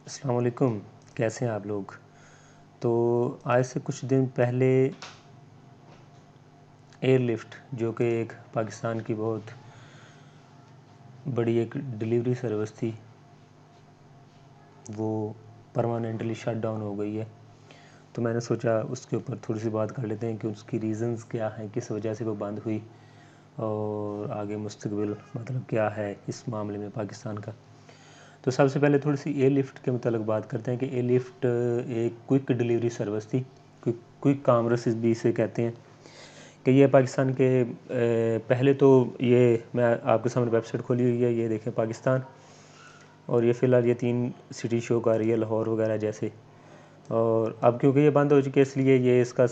अस्सलाम वालेकुम। कैसे हैं आप लोग? तो आज से कुछ दिन पहले एयरलिफ्ट जो कि एक पाकिस्तान की बहुत बड़ी एक डिलीवरी सर्विस थी, वो परमानेंटली शट डाउन हो गई है। तो मैंने सोचा उसके ऊपर थोड़ी सी बात कर लेते हैं कि उसकी रीज़न्स क्या हैं, किस वजह से वो बंद हुई और आगे मुस्तकबिल मतलब क्या है इस मामले में पाकिस्तान का। तो सबसे पहले थोड़ी सी एयरलिफ्ट के मतलब बात करते हैं कि एयरलिफ्ट एक क्विक डिलीवरी सर्विस थी। क्विक कामर्स भी इसे कहते हैं कि ये पाकिस्तान के पहले तो ये मैं आपके सामने वेबसाइट खोली हुई है, ये देखें पाकिस्तान, और ये फ़िलहाल ये 3 सिटी शो कर रही है, लाहौर वगैरह जैसे। और अब क्योंकि ये बंद हो चुकी है इसलिए ये इसका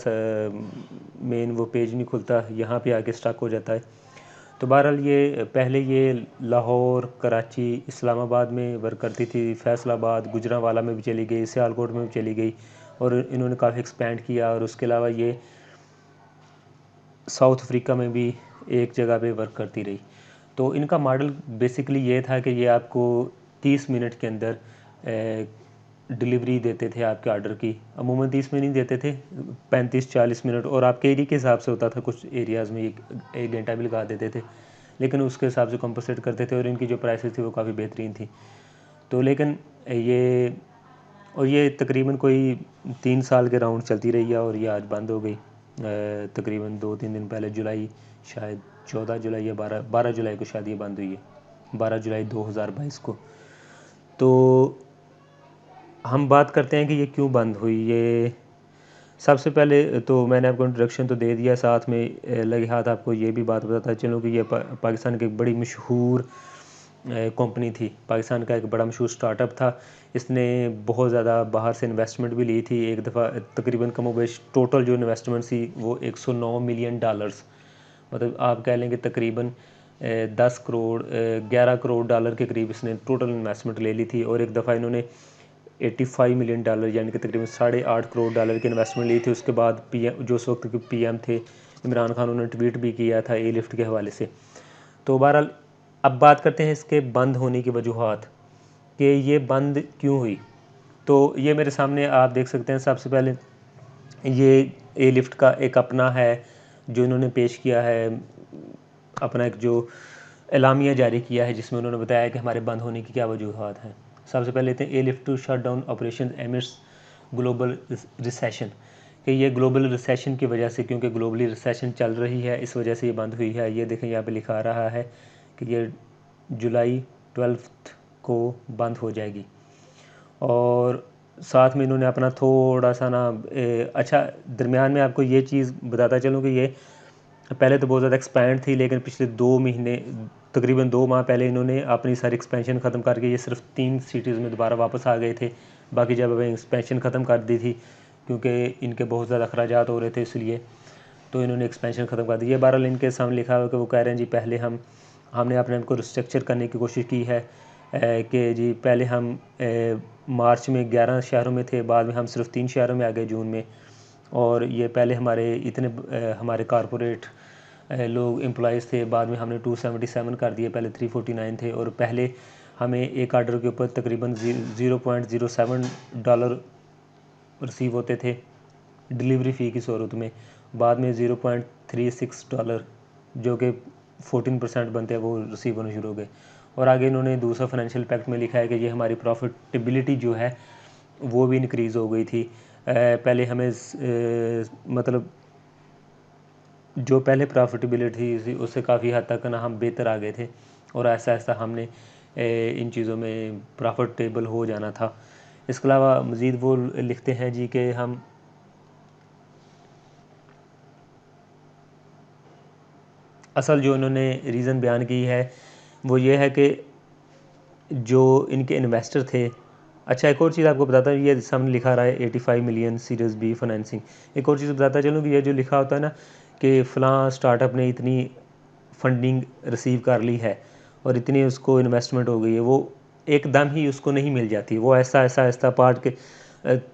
मेन वो पेज नहीं खुलता, यहाँ पे आके स्टक हो जाता है। तो बहरहाल ये पहले ये लाहौर, कराची, इस्लामाबाद में वर्क करती थी, फैसलाबाद, गुजरांवाला में भी चली गई, सियालकोट में भी चली गई, और इन्होंने काफ़ी एक्सपेंड किया। और उसके अलावा ये साउथ अफ्रीका में भी एक जगह पे वर्क करती रही। तो इनका मॉडल बेसिकली ये था कि ये आपको 30 मिनट के अंदर डिलीवरी देते थे आपके ऑर्डर की। अमूमन 30 मिनट नहीं देते थे, 35-40 मिनट, और आपके एरिया के हिसाब से होता था। कुछ एरियाज़ में एक घंटा भी लगा देते थे, लेकिन उसके हिसाब से कंपनसेट करते थे, और इनकी जो प्राइसेस थी वो काफ़ी बेहतरीन थी। तो लेकिन ये तकरीबन कोई 3 साल के राउंड चलती रही है, और ये आज बंद हो गई। तकरीबन 2-3 दिन पहले, जुलाई, शायद 14 जुलाई या 12 जुलाई को शायद ये बंद हुई है, 12 जुलाई 2022 को। तो हम बात करते हैं कि ये क्यों बंद हुई। ये सबसे पहले तो मैंने आपको इंट्रोडक्शन तो दे दिया, साथ में लगे हाथ आपको ये भी बात बताता चलो कि ये पाकिस्तान की एक बड़ी मशहूर कंपनी थी, पाकिस्तान का एक बड़ा मशहूर स्टार्टअप था। इसने बहुत ज़्यादा बाहर से इन्वेस्टमेंट भी ली थी। एक दफ़ा तकरीबन कमोबेश टोटल जो इन्वेस्टमेंट थी वो 109 मिलियन डॉलर्स, मतलब आप कह लेंगे तकरीबन 10 करोड़ 11 करोड़ डॉलर के करीब इसने टोटल इन्वेस्टमेंट ले ली थी। और एक दफ़ा इन्होंने 85 मिलियन डॉलर यानी कि तकरीबन 8.5 करोड़ डॉलर की इन्वेस्टमेंट ली थी। उसके बाद पीएम जो उस वक्त के पीएम थे इमरान खान, उन्होंने ट्वीट भी किया था एयरलिफ्ट के हवाले से। तो बहरहाल अब बात करते हैं इसके बंद होने की वजूहात कि ये बंद क्यों हुई। तो ये मेरे सामने आप देख सकते हैं। सबसे पहले ये एयरलिफ्ट का एक अपना है जो इन्होंने पेश किया है, अपना एक जो एलामिया जारी किया है, जिसमें उन्होंने बताया कि हमारे बंद होने की क्या वजूहात हैं। सबसे पहले लेते हैं Airlift to shut down operation amidst global recession, कि ये ग्लोबल रिसेशन की वजह से, क्योंकि ग्लोबली रिसेशन चल रही है, इस वजह से ये बंद हुई है। ये देखें यहाँ पे लिखा रहा है कि ये जुलाई 12 को बंद हो जाएगी। और साथ में इन्होंने अपना थोड़ा सा ना अच्छा, दरमियान में आपको ये चीज़ बताता चलूँ कि ये पहले तो बहुत ज़्यादा एक्सपैंड थी, लेकिन पिछले 2 महीने तकरीबन 2 माह पहले इन्होंने अपनी सारी एक्सपेंशन ख़त्म करके ये सिर्फ 3 सिटीज़ में दोबारा वापस आ गए थे। बाकी जब अब एक्सपेंशन ख़त्म कर दी थी, क्योंकि इनके बहुत ज़्यादा अखराजात हो रहे थे, इसलिए तो इन्होंने एक्सपेंशन ख़त्म कर दी है। बहरहाल इनके सामने लिखा हुआ कि वो कह रहे हैं जी पहले हमने अपने आप को रिस्ट्रक्चर करने की कोशिश की है, कि जी पहले हम मार्च में 11 शहरों में थे, बाद में हम सिर्फ 3 शहरों में आ गए जून में। और ये पहले हमारे इतने हमारे कॉरपोरेट लोग एम्प्लॉयज़ थे, बाद में हमने 277 कर दिए, पहले 349 थे। और पहले हमें एक आर्डर के ऊपर तकरीबन $0.07 रिसीव होते थे डिलीवरी फ़ी की सूरत में, बाद में $0.36 जो कि 14% बनते हैं वो रिसीव होने शुरू हो गए। और आगे इन्होंने दूसरा फाइनेंशियल इम्पैक्ट में लिखा है कि ये हमारी प्रॉफिटेबिलिटी जो है वो भी इंक्रीज़ हो गई थी। पहले हमें मतलब जो पहले प्रॉफिटेबिलिटी थी उससे काफ़ी हद तक ना हम बेहतर आ गए थे, और ऐसा ऐसा हमने इन चीज़ों में प्रॉफिटेबल हो जाना था। इसके अलावा मज़ीद वो लिखते हैं जी कि हम असल जो इन्होंने रीज़न बयान की है वो ये है कि जो इनके इन्वेस्टर थे। अच्छा, एक और चीज़ आपको बताता हूँ, ये सामने लिखा रहा है 85 मिलियन सीरीज़ बी फाइनेंसिंग। एक और चीज़ बताता चलूँ कि ये जो लिखा होता है ना कि फ़लाँ स्टार्टअप ने इतनी फंडिंग रिसीव कर ली है और इतनी उसको इन्वेस्टमेंट हो गई है, वो एकदम ही उसको नहीं मिल जाती। वो ऐसा ऐसा आहिस्ता पार्ट के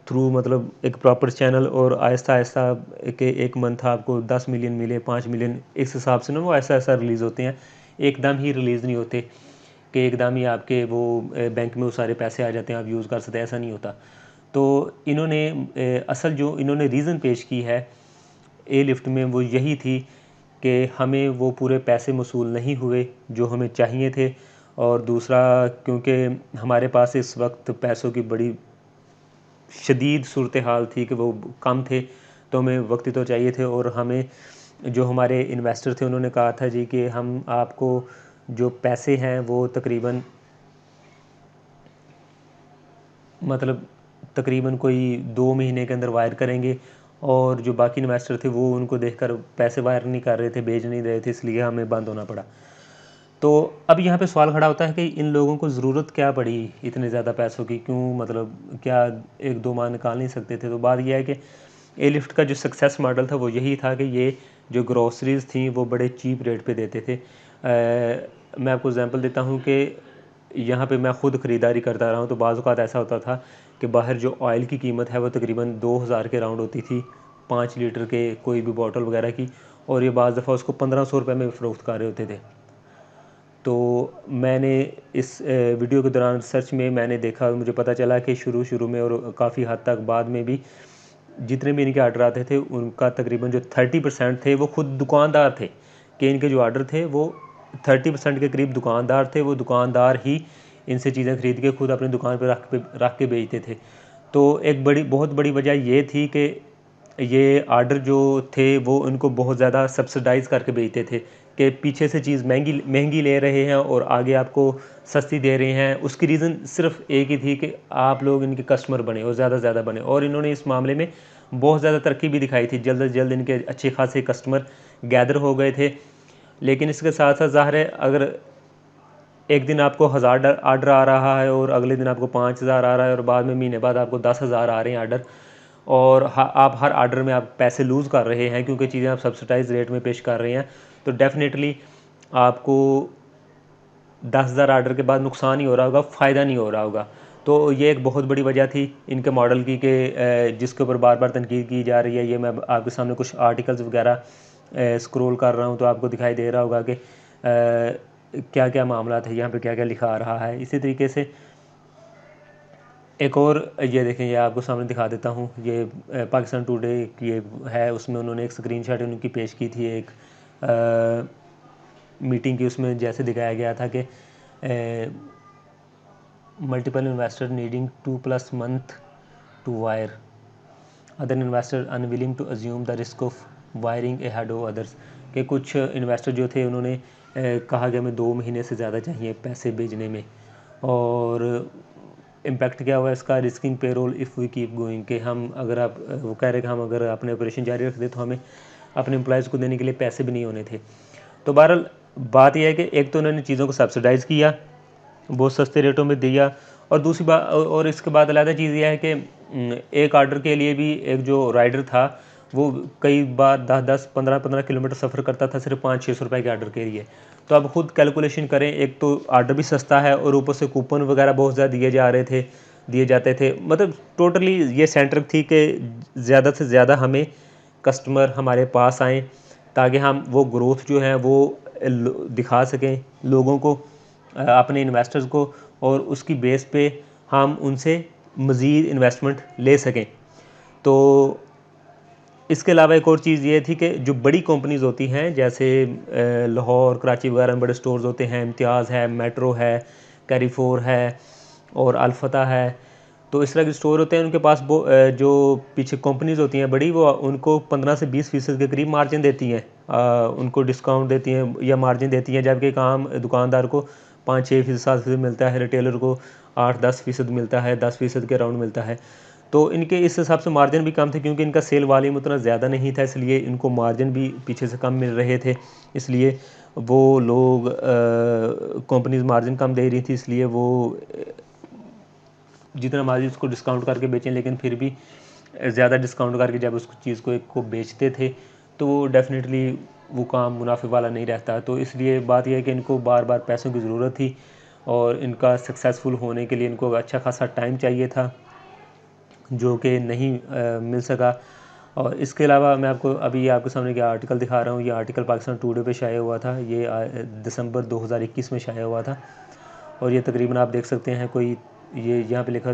थ्रू, मतलब एक प्रॉपर चैनल, और आहिस्ता आहिस्ता के एक मंथ आपको 10 मिलियन मिले, 5 मिलियन, इस हिसाब से ना वो ऐसा ऐसा रिलीज़ होते हैं, एकदम ही रिलीज़ नहीं होते। कि एकदम ही आपके वो बैंक में वो सारे पैसे आ जाते हैं, आप यूज़ कर सकते हैं, ऐसा नहीं होता। तो इन्होंने असल जो इन्होंने रीज़न पेश की है ए लिफ्ट में वो यही थी कि हमें वो पूरे पैसे वसूल नहीं हुए जो हमें चाहिए थे, और दूसरा क्योंकि हमारे पास इस वक्त पैसों की बड़ी शदीद सूरत हाल थी कि वो कम थे, तो हमें वक्त तो चाहिए थे। और हमें जो हमारे इन्वेस्टर थे उन्होंने कहा था जी कि हम आपको जो पैसे हैं वो तकरीबन कोई 2 महीने के अंदर वायर करेंगे, और जो बाकी इन्वेस्टर थे वो उनको देखकर पैसे वायर नहीं कर रहे थे, भेज नहीं रहे थे, इसलिए हमें बंद होना पड़ा। तो अब यहाँ पे सवाल खड़ा होता है कि इन लोगों को ज़रूरत क्या पड़ी इतने ज़्यादा पैसों की, क्यों क्या 1-2 माह निकाल नहीं सकते थे। तो बात यह है कि ए लिफ्ट का जो सक्सेस मॉडल था वो यही था कि ये जो ग्रॉसरीज़ थी वो बड़े चीप रेट पे देते थे। मैं आपको एग्जांपल देता हूँ कि यहाँ पे मैं ख़ुद ख़रीदारी करता रहा हूँ, तो बाज़ औक़ात ऐसा होता था कि बाहर जो ऑयल की कीमत है वो तकरीबन 2000 के राउंड होती थी 5 लीटर के कोई भी बॉटल वगैरह की, और ये बाज़ दफ़ा उसको 1500 रुपये में फ़रोख्त कर रहे होते थे। तो मैंने इस वीडियो के दौरान रिसर्च में मैंने देखा, मुझे पता चला कि शुरू में और काफ़ी हद तक बाद में भी जितने भी इनके आर्डर आते थे उनका तकरीबन जो 30% थे वो खुद दुकानदार थे, कि इनके जो आर्डर थे वो 30% के करीब दुकानदार थे। वो दुकानदार ही इनसे चीज़ें ख़रीद के खुद अपनी दुकान पर रख के बेचते थे। तो एक बहुत बड़ी वजह ये थी कि ये आर्डर जो थे वो उनको बहुत ज़्यादा सब्सिडाइज़ करके बेचते थे, कि पीछे से चीज़ महंगी ले रहे हैं और आगे आपको सस्ती दे रहे हैं। उसकी रीज़न सिर्फ एक ही थी कि आप लोग इनके कस्टमर बने और ज़्यादा से ज़्यादा बने, और इन्होंने इस मामले में बहुत ज़्यादा तरक्की भी दिखाई थी। जल्द से जल्द इनके अच्छे खासे कस्टमर गैदर हो गए थे। लेकिन इसके साथ साथ ज़ाहिर है, अगर एक दिन आपको 1000 आर्डर आ रहा है और अगले दिन आपको 5000 आ रहा है और बाद में महीने बाद आपको 10,000 आ रहे हैं आर्डर, और आप हर आर्डर में आप पैसे लूज़ कर रहे हैं क्योंकि चीज़ें आप सब्सिडाइज रेट में पेश कर रहे हैं, तो डेफ़िनेटली आपको 10,000 आर्डर के बाद नुकसान ही हो रहा होगा, फ़ायदा नहीं हो रहा होगा। तो ये एक बहुत बड़ी वजह थी इनके मॉडल की कि जिसके ऊपर बार बार तनकीद की जा रही है। ये मैं आपके सामने कुछ आर्टिकल्स वगैरह स्क्रॉल कर रहा हूँ तो आपको दिखाई दे रहा होगा कि क्या क्या मामला है, यहाँ पे क्या क्या लिखा आ रहा है। इसी तरीके से एक और ये देखें, ये आपको सामने दिखा देता हूँ। ये पाकिस्तान टुडे की ये है, उसमें उन्होंने एक स्क्रीनशॉट उनकी पेश की थी एक मीटिंग की। उसमें जैसे दिखाया गया था कि multiple investor needing 2+ month to wire, other investor unwilling to assume the risk of wiring ahead of others, के कुछ इन्वेस्टर जो थे उन्होंने कहा कि हमें 2 महीने से ज़्यादा चाहिए पैसे भेजने में। और इम्पैक्ट क्या हुआ इसका, risking payroll if we keep going, कि हम अगर आप वो कह रहे कि हम अगर अपने ऑपरेशन जारी रख दें तो हमें अपने एम्प्लॉयज़ को देने के लिए पैसे भी नहीं होने थे। तो बहरहाल बात यह है कि एक तो उन्होंने चीज़ों को सब्सिडाइज़ किया, बहुत सस्ते रेटों में दिया, और दूसरी बात, और इसके बाद अलग चीज़ यह है कि एक आर्डर के लिए भी एक जो राइडर था वो कई बार 10-10, 15-15 किलोमीटर सफ़र करता था सिर्फ 500-600 रुपये के आर्डर के लिए। तो आप ख़ुद कैलकुलेशन करें, एक तो आर्डर भी सस्ता है और ऊपर से कूपन वगैरह बहुत ज़्यादा दिए जाते थे। मतलब टोटली ये सेंटर थी कि ज़्यादा से ज़्यादा हमें कस्टमर हमारे पास आएँ ताकि हम वो ग्रोथ जो है वो दिखा सकें लोगों को, अपने इन्वेस्टर्स को, और उसकी बेस पे हम उनसे मज़ीद इन्वेस्टमेंट ले सकें। तो इसके अलावा एक और चीज़ ये थी कि जो बड़ी कंपनीज़ होती हैं जैसे लाहौर, कराची वगैरह में बड़े स्टोर्स होते हैं, इम्तियाज़ है, मेट्रो है, कैरीफोर है और अल-फतह है, तो इस तरह के स्टोर होते हैं। उनके पास वो जो पीछे कंपनीज़ होती हैं बड़ी, वो उनको 15 से 20% के करीब मार्जिन देती हैं, उनको डिस्काउंट देती हैं या मार्जिन देती हैं, जबकि काम दुकानदार को 5-6%, 7% मिलता है, रिटेलर को 8-10% मिलता है, 10% के राउंड मिलता है। तो इनके इस हिसाब से मार्जिन भी कम थे क्योंकि इनका सेल वॉल्यूम उतना ज़्यादा नहीं था, इसलिए इनको मार्जिन भी पीछे से कम मिल रहे थे। इसलिए वो लोग कंपनीज़ मार्जिन कम दे रही थी, इसलिए वो जितना मार्जिन उसको डिस्काउंट करके बेचें, लेकिन फिर भी ज़्यादा डिस्काउंट करके जब उस चीज़ को बेचते थे तो वो डेफ़िनेटली वो काम मुनाफे वाला नहीं रहता। तो इसलिए बात यह है कि इनको बार बार पैसों की ज़रूरत थी और इनका सक्सेसफुल होने के लिए इनको अच्छा खासा टाइम चाहिए था, जो कि नहीं मिल सका। और इसके अलावा मैं आपको अभी आपके सामने क्या आर्टिकल दिखा रहा हूँ, ये आर्टिकल पाकिस्तान टुडे पे शाया हुआ था, ये दिसंबर 2021 में शाया हुआ था। और ये तकरीबन आप देख सकते हैं कोई ये यहाँ पे लिखा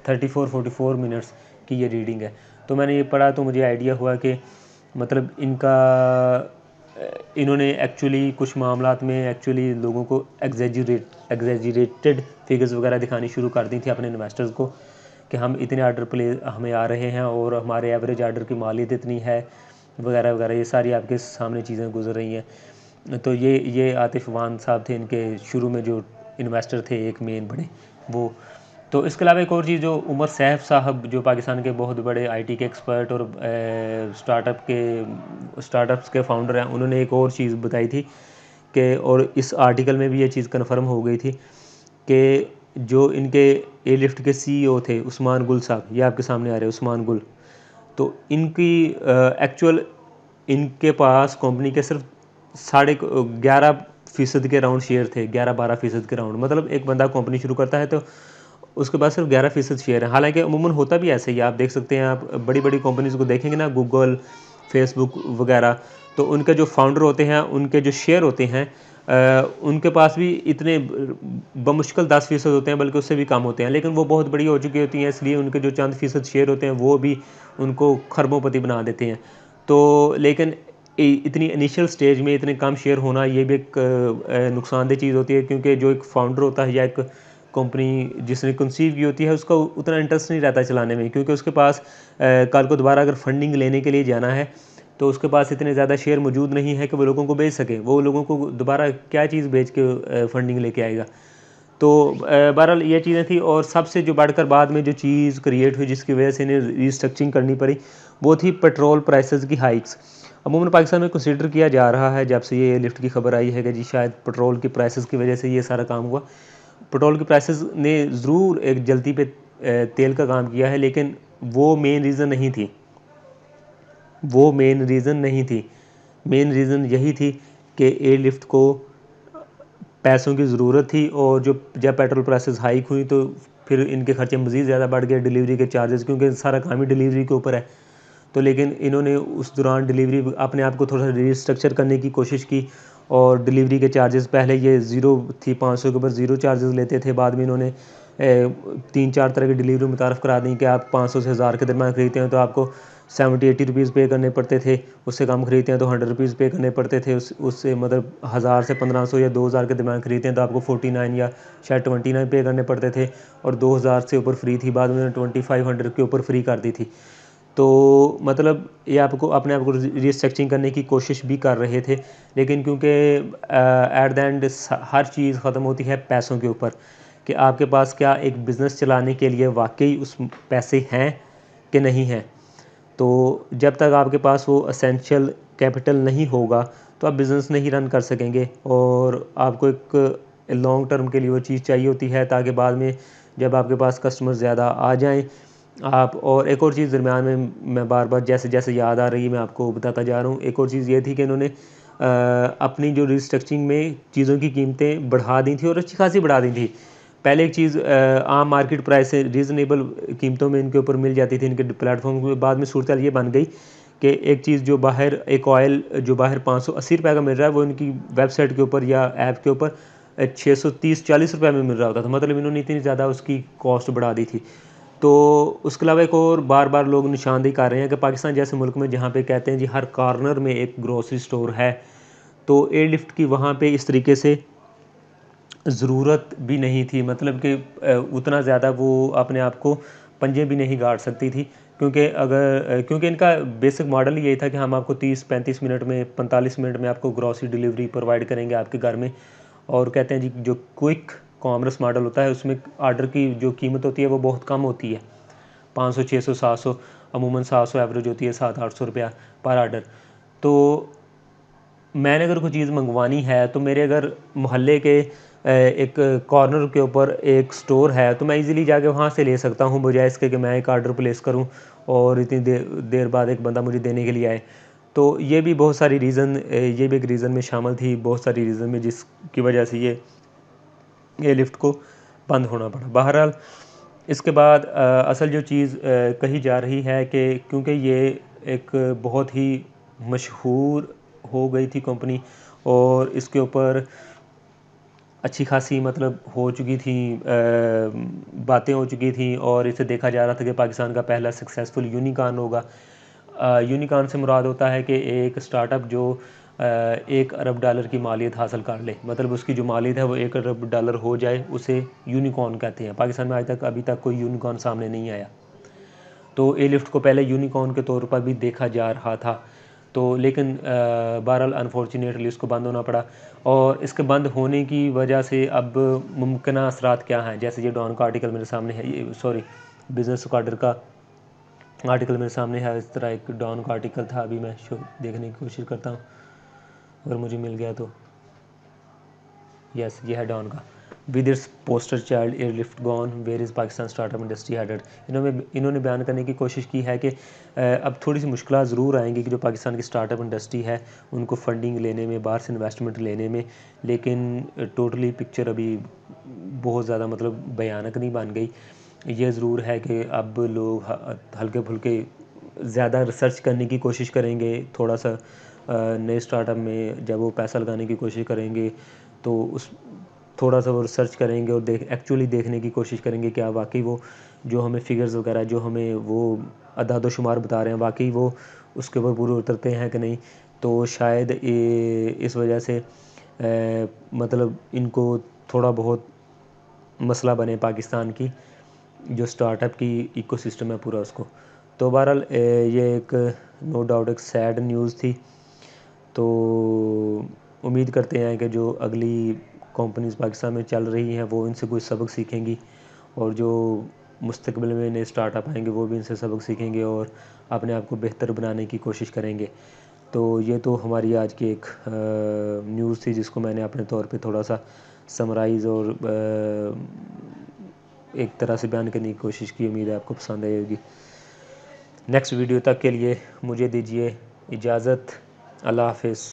34-44 मिनट्स की ये रीडिंग है। तो मैंने ये पढ़ा तो मुझे आइडिया हुआ कि मतलब इन्होंने एक्चुअली कुछ मामलात में एक्चुअली लोगों को एग्जेजरेटेड फिगर्स वगैरह दिखानी शुरू कर दी थी अपने इन्वेस्टर्स को कि हम इतने आर्डर हमें आ रहे हैं और हमारे एवरेज आर्डर की मालियत इतनी है वगैरह वगैरह। ये सारी आपके सामने चीज़ें गुजर रही हैं। तो ये आतिफ वान साहब थे, इनके शुरू में जो इन्वेस्टर थे एक मेन बड़े वो। तो इसके अलावा एक और चीज़ जो उमर सैफ साहब जो पाकिस्तान के बहुत बड़े आईटी के एक्सपर्ट और स्टार्टअप्स के फाउंडर हैं, उन्होंने एक और चीज़ बताई थी कि और इस आर्टिकल में भी ये चीज़ कन्फर्म हो गई थी कि जो इनके ए लिफ्ट के सीईओ थे उस्मान गुल साहब, ये आपके सामने आ रहे हैं उस्मान गुल, तो इनकी एक्चुअल इनके पास कंपनी के सिर्फ 11.5% के राउंड शेयर थे, 11-12% के राउंड। मतलब एक बंदा कंपनी शुरू करता है तो उसके पास सिर्फ 11% शेयर है। हालांकि अमूमन होता भी ऐसे ही, आप देख सकते हैं, आप बड़ी बड़ी कंपनीज़ को देखेंगे ना, गूगल, फेसबुक वगैरह, तो उनके जो फाउंडर होते हैं उनके जो शेयर होते हैं उनके पास भी इतने बमुश्किल 10% होते हैं, बल्कि उससे भी कम होते हैं, लेकिन वो बहुत बड़ी हो चुकी होती हैं, इसलिए उनके जो चंद फीसद शेयर होते हैं वो भी उनको खरबोपति बना देते हैं। तो लेकिन इतनी इनिशियल स्टेज में इतने कम शेयर होना ये भी एक नुकसानदेह चीज़ होती है, क्योंकि जो एक फाउंडर होता है या एक कंपनी जिसने कंसीव की होती है उसका उतना इंटरेस्ट नहीं रहता चलाने में, क्योंकि उसके पास कल को दोबारा अगर फंडिंग लेने के लिए जाना है तो उसके पास इतने ज़्यादा शेयर मौजूद नहीं है कि वो लोगों को बेच सके। वो लोगों को दोबारा क्या चीज़ बेच के फंडिंग लेके आएगा। तो बहरहाल ये चीज़ें थी। और सबसे जो बढ़कर बाद में जो चीज़ क्रिएट हुई जिसकी वजह से इन्हें रीस्ट्रक्चरिंग करनी पड़ी वो थी पेट्रोल प्राइसेस की हाइक्स। अमूमन पाकिस्तान में कंसिडर किया जा रहा है जब से ये लिफ्ट की खबर आई है कि जी शायद पेट्रोल की प्राइसेस की वजह से ये सारा काम हुआ। पेट्रोल की प्राइसेस ने ज़रूर एक जल्दी पे तेल का काम किया है, लेकिन वो मेन रीज़न नहीं थी। मेन रीज़न यही थी कि एयर लिफ्ट को पैसों की ज़रूरत थी, और जब पेट्रोल प्राइसेस हाइक हुई तो फिर इनके खर्चे मज़ीद ज़्यादा बढ़ गए, डिलीवरी के चार्जेस, क्योंकि सारा काम ही डिलीवरी के ऊपर है। तो लेकिन इन्होंने उस दौरान डिलीवरी अपने आप को थोड़ा सा रीस्ट्रक्चर करने की कोशिश की, और डिलीवरी के चार्जेस पहले ये ज़ीरो थी, 500 के ऊपर ज़ीरो चार्जेस लेते थे। बाद में इन्होंने 3-4 तरह की डिलीवरी मुतारफ़ करा दी कि आप 500 से 1000 के दरम्यान ख़रीदते हैं तो आपको 70-80 रुपीज़ पे करने पड़ते थे, उससे कम ख़रीदते हैं तो 100 रुपीज़ पे करने पड़ते थे। उससे मतलब 1000 से 1500 या 2000 के दरम्यान ख़रीदते हैं तो आपको 49 या शायद 29 पे करने पड़ते थे, और 2000 से ऊपर फ्री थी। बाद में 2500 के ऊपर फ्री कर दी थी। तो मतलब ये आपको अपने आप को रीस्ट्रक्चरिंग करने की कोशिश भी कर रहे थे, लेकिन क्योंकि एट द एंड हर चीज़ ख़त्म होती है पैसों के ऊपर, कि आपके पास क्या एक बिज़नेस चलाने के लिए वाकई उस पैसे हैं कि नहीं हैं। तो जब तक आपके पास वो एसेंशियल कैपिटल नहीं होगा तो आप बिज़नेस नहीं रन कर सकेंगे, और आपको एक लॉन्ग टर्म के लिए वो चीज़ चाहिए होती है ताकि बाद में जब आपके पास कस्टमर ज़्यादा आ जाएं आप। और एक और चीज़ दरम्यान में मैं बार बार जैसे जैसे याद आ रही है मैं आपको बताता जा रहा हूँ। एक और चीज़ ये थी कि इन्होंने अपनी जो रिस्ट्रक्चरिंग में चीज़ों की कीमतें बढ़ा दी थी, और अच्छी खासी बढ़ा दी थी। पहले एक चीज़ आम मार्केट प्राइस से रीज़नेबल कीमतों में इनके ऊपर मिल जाती थी इनके प्लेटफॉर्म के। बाद में सूरत ये बन गई कि एक चीज़ जो बाहर एक ऑयल जो बाहर 580 रुपये का मिल रहा है वो इनकी वेबसाइट के ऊपर या ऐप के ऊपर 630-40 रुपये में मिल रहा होता था। मतलब इन्होंने इतनी ज़्यादा उसकी कॉस्ट बढ़ा दी थी। तो उसके अलावा एक और बार बार लोग निशानदेही कर रहे हैं कि पाकिस्तान जैसे मुल्क में जहाँ पे कहते हैं जी हर कॉर्नर में एक ग्रोसरी स्टोर है, तो एयरलिफ्ट की वहाँ पे इस तरीके से ज़रूरत भी नहीं थी। मतलब कि उतना ज़्यादा वो अपने आप को पंजे भी नहीं गाड़ सकती थी, क्योंकि इनका बेसिक मॉडल यही था कि हम आपको 30-35 मिनट में 45 मिनट में आपको ग्रॉसरी डिलीवरी प्रोवाइड करेंगे आपके घर में। और कहते हैं जी जो क्विक कॉमर्स मॉडल होता है उसमें आर्डर की जो कीमत होती है वो बहुत कम होती है, 500, 600, 700, अमूमन 700 एवरेज होती है, 700-800 रुपया पर आर्डर। तो मैंने अगर कोई चीज़ मंगवानी है तो मेरे अगर मोहल्ले के एक कॉर्नर के ऊपर एक स्टोर है तो मैं इजीली जाके वहाँ से ले सकता हूँ, बजाय इसके कि मैं एक आर्डर प्लेस करूँ और इतनी देर बाद एक बंदा मुझे देने के लिए आए। तो ये भी बहुत सारी रीज़न ये भी एक रीज़न में शामिल थी, बहुत सारी रीज़न में जिसकी वजह से ये लिफ्ट को बंद होना पड़ा। बहरहाल इसके बाद असल जो चीज़ कही जा रही है कि क्योंकि ये एक बहुत ही मशहूर हो गई थी कंपनी, और इसके ऊपर अच्छी खासी मतलब हो चुकी थी, बातें हो चुकी थी, और इसे देखा जा रहा था कि पाकिस्तान का पहला सक्सेसफुल यूनिकॉर्न होगा। यूनिकॉर्न से मुराद होता है कि एक स्टार्टअप जो $1 अरब की मालियत हासिल कर ले, मतलब उसकी जो मालियत है वो $1 अरब हो जाए, उसे यूनिकॉर्न कहते हैं। पाकिस्तान में आज तक अभी तक कोई यूनिकॉर्न सामने नहीं आया। तो ए लिफ्ट को पहले यूनिकॉर्न के तौर पर भी देखा जा रहा था, तो लेकिन बहरहाल अनफॉर्चुनेटली इसको बंद होना पड़ा। और इसके बंद होने की वजह से अब मुमकिन असरात क्या हैं, जैसे ये डॉन का आर्टिकल मेरे सामने है, ये सॉरी बिज़नेस स्क्वाडर का आर्टिकल मेरे सामने है। इस तरह एक डॉन का आर्टिकल था, अभी मैं देखने की कोशिश करता हूँ अगर मुझे मिल गया तो। यस, ये है डॉन का। With its poster child Airlift gone, where is Pakistan startup industry headed. इन्होंने बयान करने की कोशिश की है कि अब थोड़ी सी मुश्किल ज़रूर आएंगी कि जो पाकिस्तान की स्टार्टअप इंडस्ट्री है उनको फंडिंग लेने में, बाहर से इन्वेस्टमेंट लेने में, लेकिन टोटली पिक्चर अभी बहुत ज़्यादा मतलब भयानक नहीं बन गई। ये ज़रूर है कि अब लोग हल्के फुल्के ज़्यादा रिसर्च करने की कोशिश करेंगे, थोड़ा सा नए स्टार्टअप में जब वो पैसा लगाने की कोशिश करेंगे तो उस थोड़ा सा वो रिसर्च करेंगे और एक्चुअली देखने की कोशिश करेंगे क्या वाकई वो जो हमें फिगर्स वगैरह जो हमें वो अदाद शुमार बता रहे हैं वाकई वो उसके ऊपर पूरे उतरते हैं कि नहीं। तो शायद इस वजह से मतलब इनको थोड़ा बहुत मसला बने पाकिस्तान की जो स्टार्टअप की इकोसिस्टम है पूरा उसको। तो बहरहाल ये एक नो डाउट एक सैड न्यूज़ थी। तो उम्मीद करते हैं कि जो अगली कंपनीज़ पाकिस्तान में चल रही हैं वो इनसे कोई सबक सीखेंगी, और जो मुस्तकबिल में नए स्टार्टअप आएंगे वो भी इनसे सबक सीखेंगे और अपने आप को बेहतर बनाने की कोशिश करेंगे। तो ये तो हमारी आज की एक न्यूज़ थी जिसको मैंने अपने तौर पे थोड़ा सा समराइज़ और एक तरह से बयान करने की कोशिश की। उम्मीद है आपको पसंद आई होगी। नेक्स्ट वीडियो तक के लिए मुझे दीजिए इजाज़त। अल्लाह हाफ़िज़।